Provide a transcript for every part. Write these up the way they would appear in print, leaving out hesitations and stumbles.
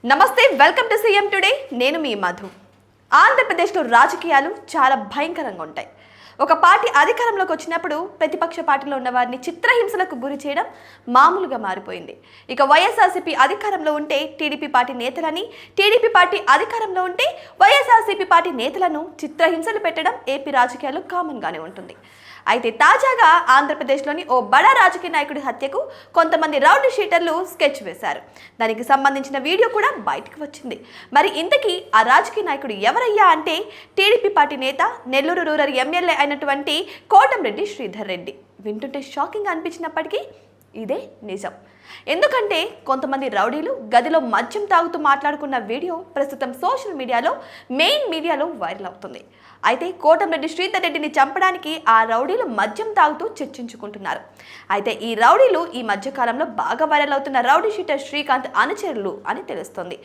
నమస్తే, welcome to CM today. నేను మీ మధు. ఆంధ్రప్రదేశ్లో రాజకీయాలు చాలా భయంకరంగా ఉంటాయి. ఒక పార్టీ అధికారంలోకి వచ్చినప్పుడు ప్రతిపక్ష పార్టీలో ఉన్న వారిని చిత్రహింసలకు గురి చేయడం మామూలుగా మారిపోయింది. ఇక వైఎస్ఆర్సీపీ అధికారంలో ఉంటే టీడీపీ పార్టీ నేతలని, టీడీపీ పార్టీ అధికారంలో ఉంటే వైఎస్ఆర్సీపీ పార్టీ నేతలను చిత్రహింసలు పెట్టడం ఏపీ రాజకీయాల్లో కామన్గానే ఉంటుంది. అయితే తాజాగా ఆంధ్రప్రదేశ్లోని ఓ బడా రాజకీయ నాయకుడి హత్యకు కొంతమంది రౌడీ షీటర్లు స్కెచ్ వేశారు. దానికి సంబంధించిన వీడియో కూడా బయటకు వచ్చింది. మరి ఇంతకీ ఆ రాజకీయ నాయకుడు ఎవరయ్యా అంటే టీడీపీ పార్టీ నేత, నెల్లూరు రూరల్ ఎమ్మెల్యే అయినటువంటి కోటంరెడ్డి శ్రీధర్ రెడ్డి. వింటుంటే షాకింగ్ అనిపించినప్పటికీ ఇదే నిజం. ఎందుకంటే కొంతమంది రౌడీలు గదిలో మద్యం తాగుతూ మాట్లాడుకున్న వీడియో ప్రస్తుతం సోషల్ మీడియాలో, మెయిన్ మీడియాలో వైరల్ అవుతుంది. అయితే కోటంరెడ్డి శ్రీధర్ రెడ్డిని చంపడానికి ఆ రౌడీలు మద్యం తాగుతూ చర్చించుకుంటున్నారు. అయితే ఈ రౌడీలు ఈ మధ్యకాలంలో బాగా వైరల్ అవుతున్న రౌడీ షీటర్ శ్రీకాంత్ అనుచరులు అని తెలుస్తోంది.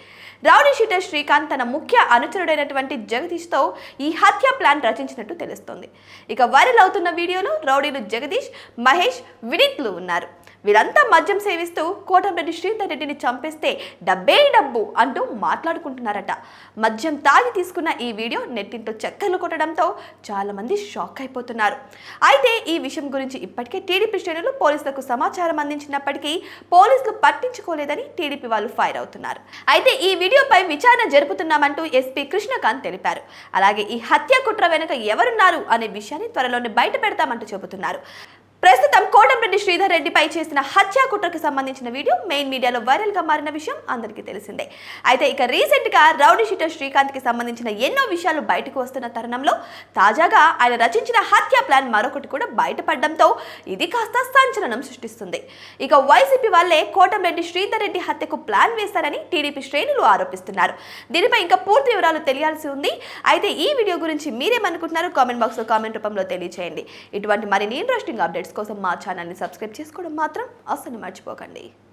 రౌడీ షీటర్ శ్రీకాంత్ తన ముఖ్య అనుచరుడైనటువంటి జగదీష్తో ఈ హత్య ప్లాన్ రచించినట్టు తెలుస్తోంది. ఇక వైరల్ అవుతున్న వీడియోలో రౌడీలు జగదీష్, మహేష్, వినీత్లు ఉన్నారు. వీరంతా మద్యం సేవిస్తూ కోటంరెడ్డి శ్రీధర్ రెడ్డిని చంపేస్తే డబ్బే డబ్బు అంటూ మాట్లాడుకుంటున్నారట. మద్యం తాగి తీసుకున్న ఈ వీడియో నెట్టింటో చక్కర్లు కొట్టడంతో చాలా మంది షాక్ అయిపోతున్నారు. అయితే ఈ విషయం గురించి ఇప్పటికే టీడీపీ శ్రేణులు పోలీసులకు సమాచారం అందించినప్పటికీ పోలీసులు పట్టించుకోలేదని టీడీపీ వాళ్ళు ఫైర్ అవుతున్నారు. అయితే ఈ వీడియోపై విచారణ జరుపుతున్నామంటూ ఎస్పీ కృష్ణకాంత్ తెలిపారు. అలాగే ఈ హత్య కుట్ర వెనుక ఎవరున్నారు అనే విషయాన్ని త్వరలోనే బయట పెడతామంటూ చెబుతున్నారు. ప్రస్తుతం కోటంరెడ్డి శ్రీధర్ రెడ్డిపై చేసిన హత్యా కుట్రకు సంబంధించిన వీడియో మెయిన్ మీడియాలో వైరల్ గా మారిన విషయం అందరికీ తెలిసిందే. అయితే ఇక రీసెంట్ గా రౌడీ షీటర్ శ్రీకాంత్ కి సంబంధించిన ఎన్నో విషయాలు బయటకు వస్తున్న తరుణంలో తాజాగా ఆయన రచించిన హత్యా ప్లాన్ మరొకటి కూడా బయటపడడంతో ఇది కాస్త సంచలనం సృష్టిస్తుంది. ఇక వైసీపీ వాళ్ళే కోటంరెడ్డి శ్రీధర్ రెడ్డి హత్యకు ప్లాన్ వేశారని టీడీపీ శ్రేణులు ఆరోపిస్తున్నారు. దీనిపై ఇంకా పూర్తి వివరాలు తెలియాల్సి ఉంది. అయితే ఈ వీడియో గురించి మీరేమనుకుంటున్నారు? కామెంట్ బాక్స్ లో కామెంట్ రూపంలో తెలియజేయండి. ఇటువంటి మరిన్ని ఇంట్రెస్టింగ్ అప్డేట్స్ కోసం మా ఛానల్ని సబ్స్క్రైబ్ చేసుకోవడం మాత్రం అస్సలు మర్చిపోకండి.